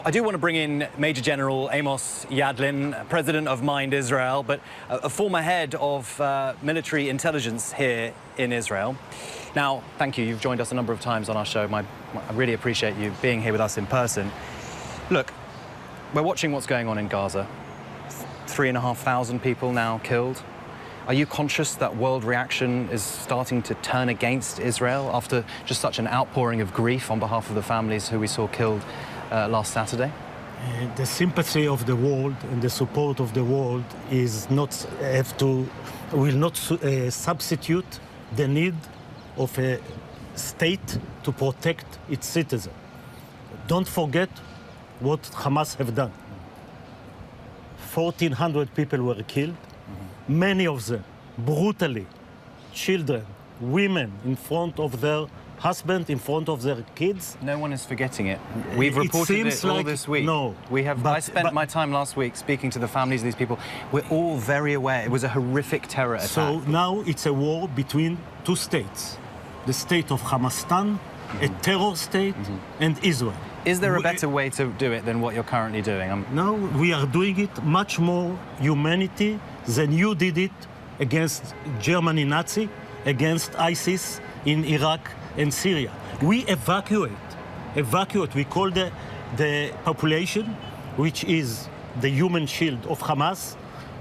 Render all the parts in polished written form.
I do want to bring in Major General Amos Yadlin, President of Mind Israel, but a former head of military intelligence here in Israel. Now, thank you. You've joined us a number of times on our show. I really appreciate you being here with us in person. Look, we're watching what's going on in Gaza. 3,500 people now killed. Are you conscious that world reaction is starting to turn against Israel after just such an outpouring of grief on behalf of the families who we saw killed last Saturday? The sympathy of the world and the support of the world will not substitute the need of a state to protect its citizens. Don't forget what Hamas have done. 1,400 people were killed, many of them brutally, children, women in front of their husband, in front of their kids. No one is forgetting it. We've reported it all this week. No. I spent my time last week speaking to the families of these people. We're all very aware. It was a horrific terror attack. So now it's a war between two states. The state of Hamastan, a terror state, and Israel. Is there a better way to do it than what you're currently doing? No, we are doing it much more humanity than you did it against Germany Nazi, against ISIS in Iraq and Syria. We evacuate. We call the population, which is the human shield of Hamas,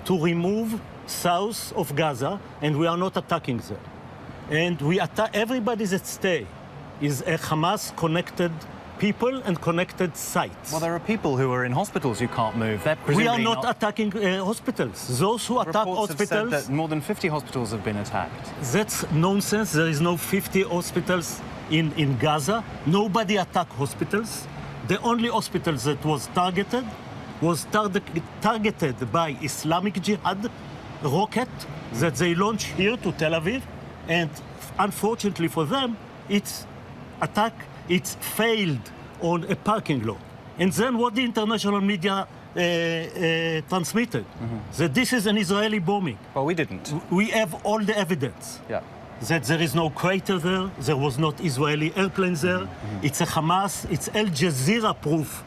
to remove south of Gaza, and we are not attacking them. And we attack everybody that stay is a Hamas-connected people and connected sites. Well, there are people who are in hospitals who can't move. We are not attacking hospitals. Those who attack hospitals... Reports have said that more than 50 hospitals have been attacked. That's nonsense. There is no 50 hospitals in Gaza. Nobody attacked hospitals. The only hospitals that was targeted by Islamic Jihad rocket that they launched here to Tel Aviv. And unfortunately for them, it's failed on a parking lot. And then what the international media transmitted, that this is an Israeli bombing. Well, we didn't. We have all the evidence that there is no crater there was not Israeli airplanes there. It's a Hamas, it's Al Jazeera proof.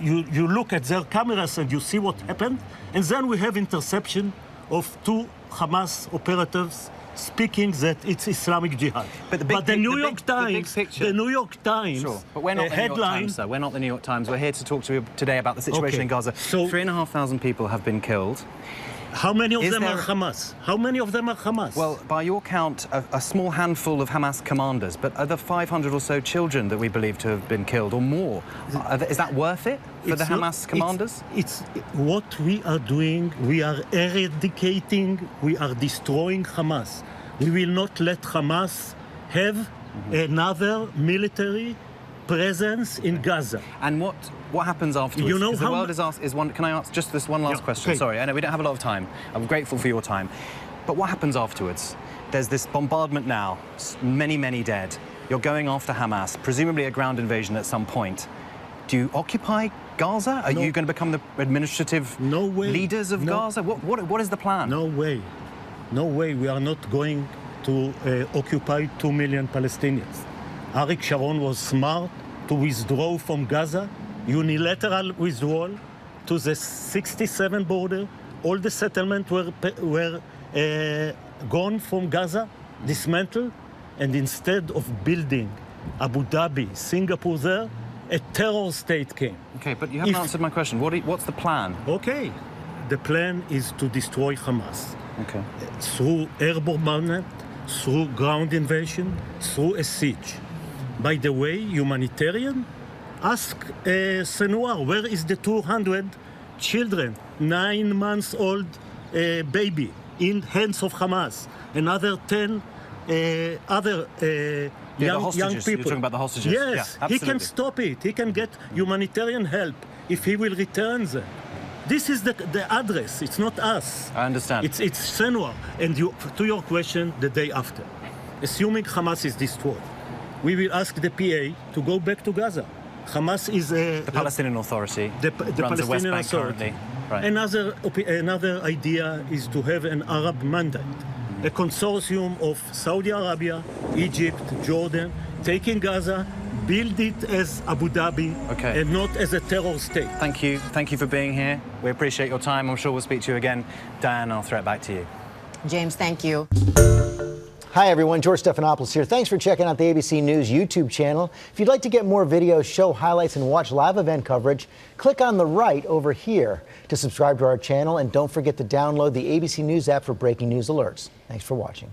You look at their cameras and you see what happened. And then we have interception of 2 Hamas operatives speaking that it's Islamic Jihad. But the New York Times, sure. But we're not the New York Times, sir. We're not the New York Times. We're here to talk to you today about the situation in Gaza. So 3,500 people have been killed. How many of them are Hamas? How many of them are Hamas? Well, by your count, a small handful of Hamas commanders, but are there 500 or so children that we believe to have been killed or more? Is that worth it for the Hamas commanders? It's what we are doing. We are eradicating, we are destroying Hamas. We will not let Hamas have another military presence in Gaza. And what happens afterwards? You know the world can I ask just this one last question? Okay. Sorry, I know we don't have a lot of time. I'm grateful for your time. But what happens afterwards? There's this bombardment now, many, many dead. You're going after Hamas, presumably a ground invasion at some point. Do you occupy Gaza? Are you going to become the administrative leaders of Gaza? What is the plan? No way. No way. We are not going to occupy 2 million Palestinians. Arik Sharon was smart to withdraw from Gaza, unilateral withdrawal to the 67 border. All the settlements were gone from Gaza, dismantled, and instead of building Abu Dhabi, Singapore there, a terror state came. Okay, but you haven't answered my question. What's the plan? Okay, the plan is to destroy Hamas. Okay. Through air bombardment, through ground invasion, through a siege. By the way, humanitarian, ask Senwar, where is the 200 children, 9 months old baby in hands of Hamas, another 10 other young people. You're talking about the hostages? Yes, yeah, he can stop it. He can get humanitarian help if he will return them. This is the address. It's not us. I understand. It's Senwar. And to your question, the day after, assuming Hamas is destroyed, we will ask the PA to go back to Gaza. Hamas is the Palestinian Authority. The Palestinian Authority. Right. Another idea is to have an Arab mandate, a consortium of Saudi Arabia, Egypt, Jordan, taking Gaza, build it as Abu Dhabi and not as a terror state. Thank you. Thank you for being here. We appreciate your time. I'm sure we'll speak to you again. Dan, I'll throw it back to you. James, thank you. Hi, everyone. George Stephanopoulos here. Thanks for checking out the ABC News YouTube channel. If you'd like to get more videos, show highlights, and watch live event coverage, click on the right over here to subscribe to our channel. And don't forget to download the ABC News app for breaking news alerts. Thanks for watching.